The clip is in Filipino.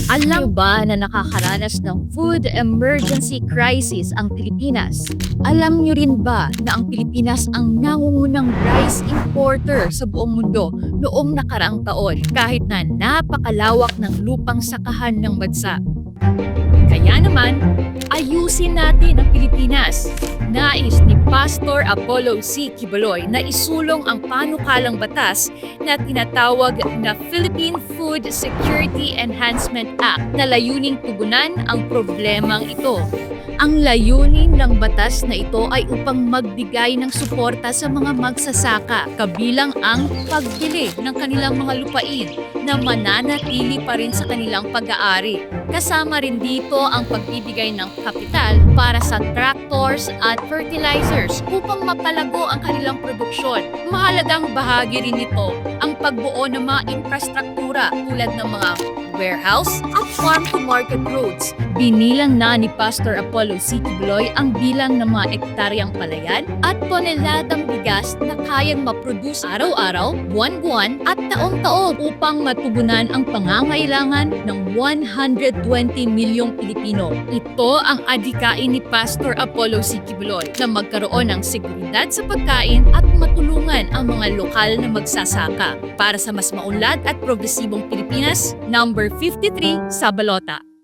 Alam ba na nakakaranas ng food emergency crisis ang Pilipinas? Alam niyo rin ba na ang Pilipinas ang nangungunang rice importer sa buong mundo noong nakaraang taon kahit na napakalawak ng lupang sakahan ng bansa? Kaya naman, ayusin natin ang Pilipinas. Nais ni Pastor Apollo C. Quiboloy na isulong ang panukalang batas na tinatawag na Philippine Food Security Enhancement Act na layuning tugunan ang problemang ito. Ang layunin ng batas na ito ay upang magbigay ng suporta sa mga magsasaka, kabilang ang pagbili ng kanilang mga lupain na mananatili pa rin sa kanilang pag-aari. Kasama rin dito ang pagbibigay ng kapital para sa tractors at fertilizers upang mapalago ang kanilang produksyon. Mahalagang bahagi rin nito ang pagbuo ng mga infrastruktura tulad ng mga warehouse at farm-to-market roads. Binilang na ni Pastor Apollo C. Quiboloy ang bilang ng mga ektaryang palayan at toneladang bigas na kayang maproduce araw-araw, buwan-buwan at taong-taon upang matugunan ang pangangailangan ng 120 milyong Pilipino. Ito ang adhikain ni Pastor Apollo C. Quiboloy na magkaroon ng seguridad sa pagkain at matulungan ang mga lokal na magsasaka. Para sa mas maunlad at progresibong Pilipinas, number 53 sa balota.